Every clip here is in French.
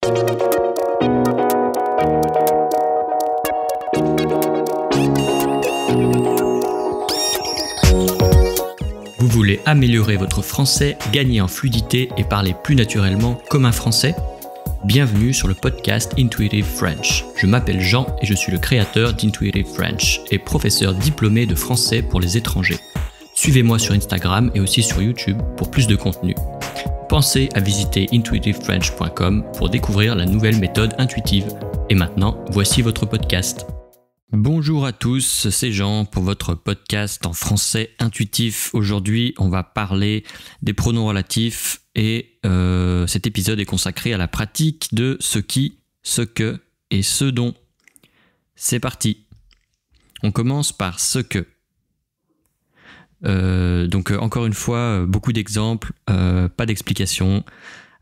Vous voulez améliorer votre français, gagner en fluidité et parler plus naturellement comme un français ? Bienvenue sur le podcast Intuitive French. Je m'appelle Jean et je suis le créateur d'Intuitive French et professeur diplômé de français pour les étrangers. Suivez-moi sur Instagram et aussi sur YouTube pour plus de contenu. Pensez à visiter intuitivefrench.com pour découvrir la nouvelle méthode intuitive. Et maintenant, voici votre podcast. Bonjour à tous, c'est Jean pour votre podcast en français intuitif. Aujourd'hui, on va parler des pronoms relatifs et cet épisode est consacré à la pratique de ce qui, ce que et ce dont. C'est parti. On commence par ce que. Donc encore une fois, beaucoup d'exemples, pas d'explications,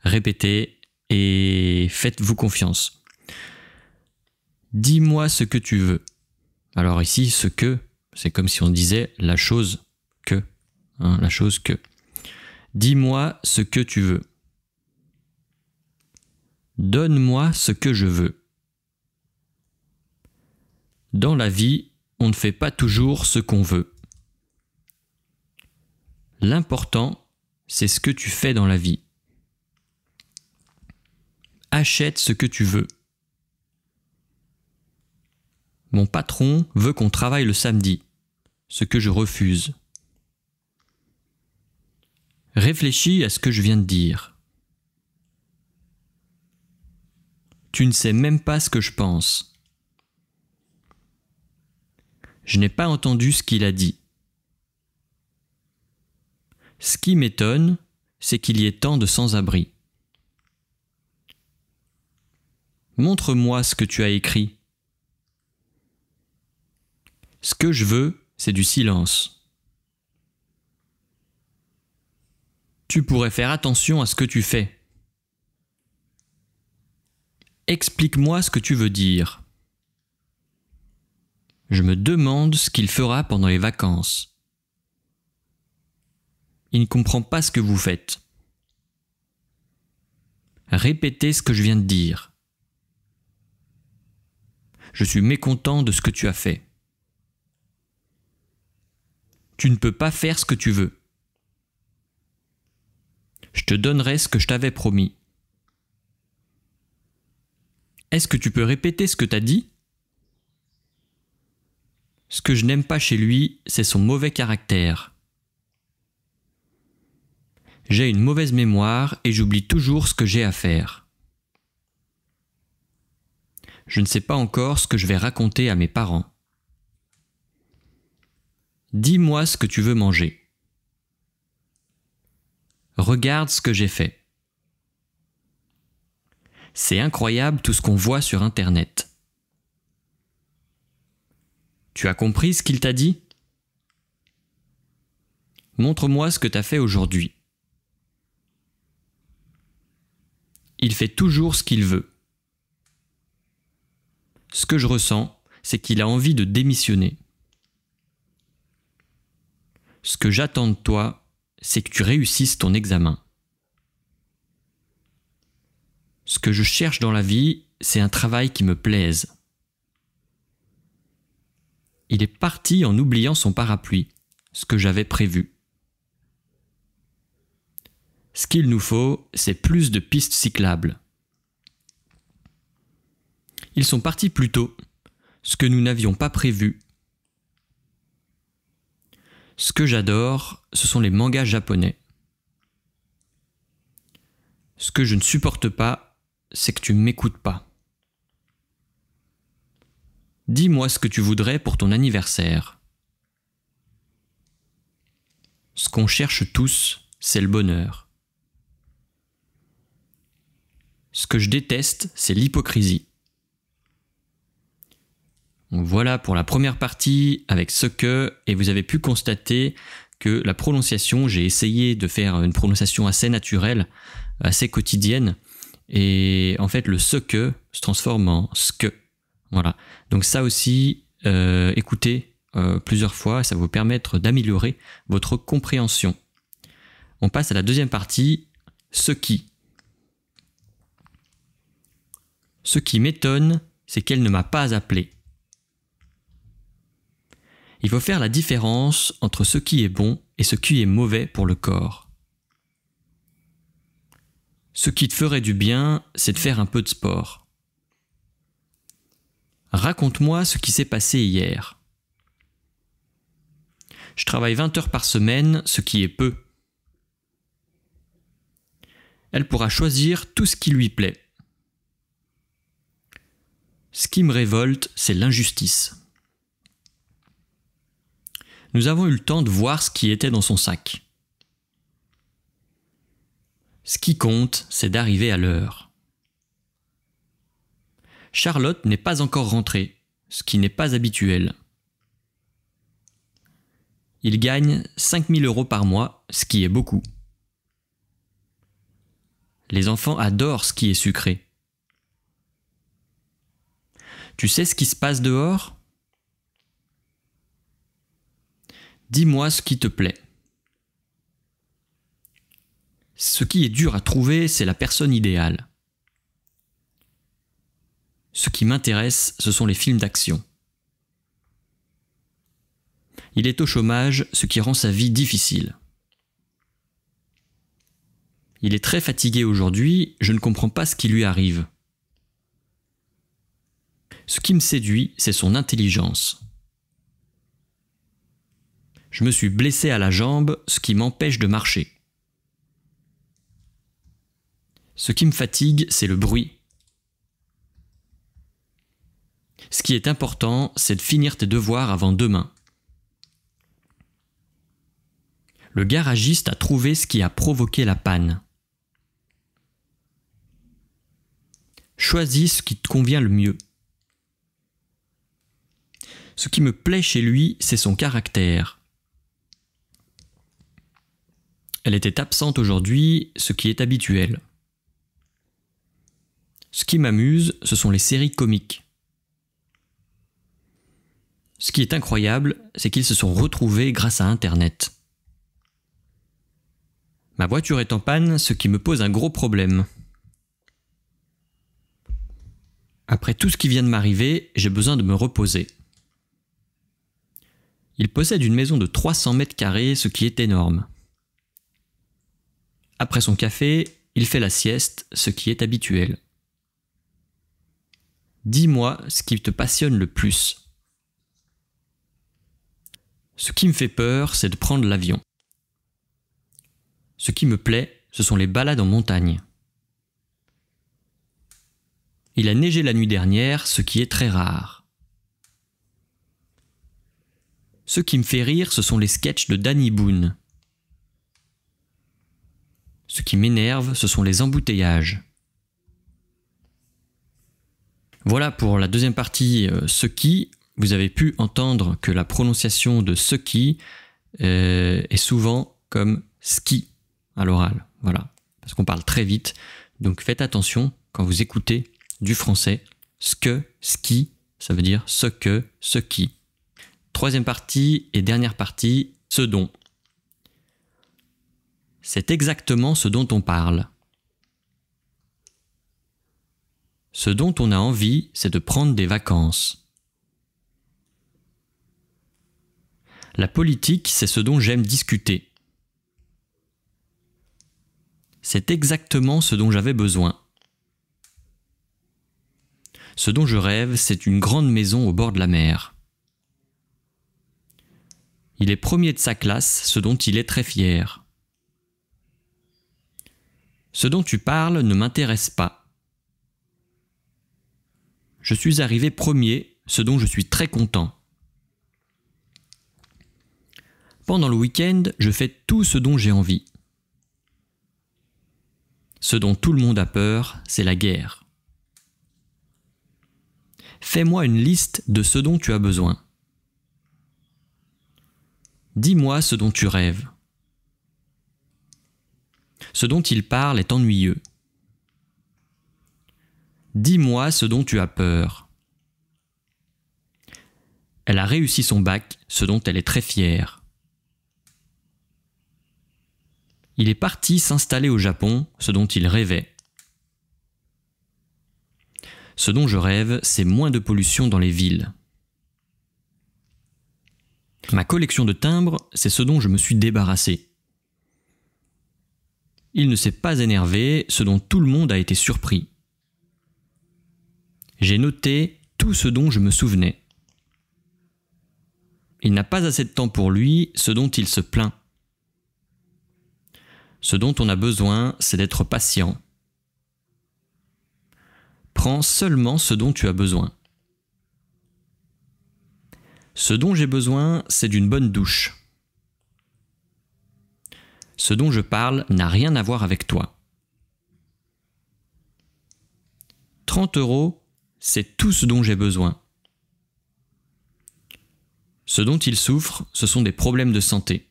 répétez et faites-vous confiance. Dis-moi ce que tu veux. Alors ici, ce que, c'est comme si on disait la chose que. La chose que. Dis-moi ce que tu veux. Donne-moi ce que je veux. Dans la vie, on ne fait pas toujours ce qu'on veut. L'important, c'est ce que tu fais dans la vie. Achète ce que tu veux. Mon patron veut qu'on travaille le samedi, ce que je refuse. Réfléchis à ce que je viens de dire. Tu ne sais même pas ce que je pense. Je n'ai pas entendu ce qu'il a dit. Ce qui m'étonne, c'est qu'il y ait tant de sans-abri. Montre-moi ce que tu as écrit. Ce que je veux, c'est du silence. Tu pourrais faire attention à ce que tu fais. Explique-moi ce que tu veux dire. Je me demande ce qu'il fera pendant les vacances. Il ne comprend pas ce que vous faites. Répétez ce que je viens de dire. Je suis mécontent de ce que tu as fait. Tu ne peux pas faire ce que tu veux. Je te donnerai ce que je t'avais promis. Est-ce que tu peux répéter ce que tu as dit ? Ce que je n'aime pas chez lui, c'est son mauvais caractère. J'ai une mauvaise mémoire et j'oublie toujours ce que j'ai à faire. Je ne sais pas encore ce que je vais raconter à mes parents. Dis-moi ce que tu veux manger. Regarde ce que j'ai fait. C'est incroyable tout ce qu'on voit sur Internet. Tu as compris ce qu'il t'a dit ? Montre-moi ce que tu as fait aujourd'hui. Il fait toujours ce qu'il veut. Ce que je ressens, c'est qu'il a envie de démissionner. Ce que j'attends de toi, c'est que tu réussisses ton examen. Ce que je cherche dans la vie, c'est un travail qui me plaise. Il est parti en oubliant son parapluie, ce que j'avais prévu. Ce qu'il nous faut, c'est plus de pistes cyclables. Ils sont partis plus tôt, ce que nous n'avions pas prévu. Ce que j'adore, ce sont les mangas japonais. Ce que je ne supporte pas, c'est que tu ne m'écoutes pas. Dis-moi ce que tu voudrais pour ton anniversaire. Ce qu'on cherche tous, c'est le bonheur. Ce que je déteste, c'est l'hypocrisie. Donc voilà pour la première partie avec ce que, et vous avez pu constater que la prononciation, j'ai essayé de faire une prononciation assez naturelle, assez quotidienne, et en fait le ce que se transforme en ce que. Voilà. Donc ça aussi, écoutez plusieurs fois, ça va vous permettre d'améliorer votre compréhension. On passe à la deuxième partie, ce qui. Ce qui m'étonne, c'est qu'elle ne m'a pas appelé. Il faut faire la différence entre ce qui est bon et ce qui est mauvais pour le corps. Ce qui te ferait du bien, c'est de faire un peu de sport. Raconte-moi ce qui s'est passé hier. Je travaille 20 heures par semaine, ce qui est peu. Elle pourra choisir tout ce qui lui plaît. Ce qui me révolte, c'est l'injustice. Nous avons eu le temps de voir ce qui était dans son sac. Ce qui compte, c'est d'arriver à l'heure. Charlotte n'est pas encore rentrée, ce qui n'est pas habituel. Il gagne 5 000 € par mois, ce qui est beaucoup. Les enfants adorent ce qui est sucré. Tu sais ce qui se passe dehors ? Dis-moi ce qui te plaît. Ce qui est dur à trouver, c'est la personne idéale. Ce qui m'intéresse, ce sont les films d'action. Il est au chômage, ce qui rend sa vie difficile. Il est très fatigué aujourd'hui, je ne comprends pas ce qui lui arrive. Ce qui me séduit, c'est son intelligence. Je me suis blessé à la jambe, ce qui m'empêche de marcher. Ce qui me fatigue, c'est le bruit. Ce qui est important, c'est de finir tes devoirs avant demain. Le garagiste a trouvé ce qui a provoqué la panne. Choisis ce qui te convient le mieux. Ce qui me plaît chez lui, c'est son caractère. Elle était absente aujourd'hui, ce qui est habituel. Ce qui m'amuse, ce sont les séries comiques. Ce qui est incroyable, c'est qu'ils se sont retrouvés grâce à Internet. Ma voiture est en panne, ce qui me pose un gros problème. Après tout ce qui vient de m'arriver, j'ai besoin de me reposer. Il possède une maison de 300 mètres carrés, ce qui est énorme. Après son café, il fait la sieste, ce qui est habituel. Dis-moi ce qui te passionne le plus. Ce qui me fait peur, c'est de prendre l'avion. Ce qui me plaît, ce sont les balades en montagne. Il a neigé la nuit dernière, ce qui est très rare. Ce qui me fait rire, ce sont les sketchs de Danny Boone. Ce qui m'énerve, ce sont les embouteillages. Voilà pour la deuxième partie, ce qui. Vous avez pu entendre que la prononciation de ce qui est souvent comme ski à l'oral. Voilà, parce qu'on parle très vite. Donc faites attention quand vous écoutez du français. Ce que, ski, ça veut dire ce que, ce qui. Troisième partie et dernière partie, ce dont. C'est exactement ce dont on parle. Ce dont on a envie, c'est de prendre des vacances. La politique, c'est ce dont j'aime discuter. C'est exactement ce dont j'avais besoin. Ce dont je rêve, c'est une grande maison au bord de la mer. Il est premier de sa classe, ce dont il est très fier. Ce dont tu parles ne m'intéresse pas. Je suis arrivé premier, ce dont je suis très content. Pendant le week-end, je fais tout ce dont j'ai envie. Ce dont tout le monde a peur, c'est la guerre. Fais-moi une liste de ce dont tu as besoin. Dis-moi ce dont tu rêves. Ce dont il parle est ennuyeux. Dis-moi ce dont tu as peur. Elle a réussi son bac, ce dont elle est très fière. Il est parti s'installer au Japon, ce dont il rêvait. Ce dont je rêve, c'est moins de pollution dans les villes. Ma collection de timbres, c'est ce dont je me suis débarrassé. Il ne s'est pas énervé, ce dont tout le monde a été surpris. J'ai noté tout ce dont je me souvenais. Il n'a pas assez de temps pour lui, ce dont il se plaint. Ce dont on a besoin, c'est d'être patient. Prends seulement ce dont tu as besoin. Ce dont j'ai besoin, c'est d'une bonne douche. Ce dont je parle n'a rien à voir avec toi. 30 €, c'est tout ce dont j'ai besoin. Ce dont il souffre, ce sont des problèmes de santé.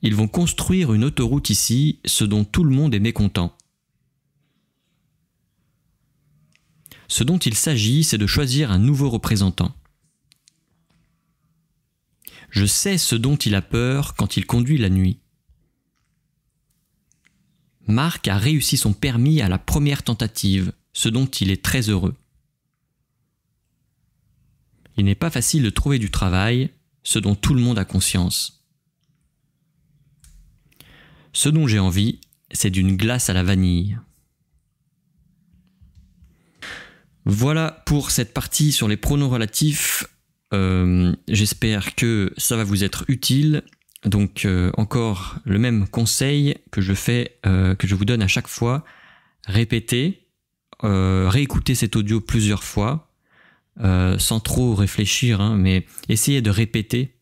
Ils vont construire une autoroute ici, ce dont tout le monde est mécontent. Ce dont il s'agit, c'est de choisir un nouveau représentant. Je sais ce dont il a peur quand il conduit la nuit. Marc a réussi son permis à la première tentative, ce dont il est très heureux. Il n'est pas facile de trouver du travail, ce dont tout le monde a conscience. Ce dont j'ai envie, c'est d'une glace à la vanille. Voilà pour cette partie sur les pronoms relatifs. J'espère que ça va vous être utile. Donc encore le même conseil que je vous donne à chaque fois. Répétez, réécoutez cet audio plusieurs fois, sans trop réfléchir, hein, mais essayez de répéter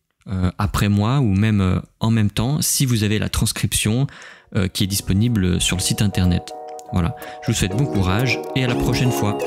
après moi ou même en même temps si vous avez la transcription qui est disponible sur le site internet. Voilà, je vous souhaite bon courage et à la prochaine fois.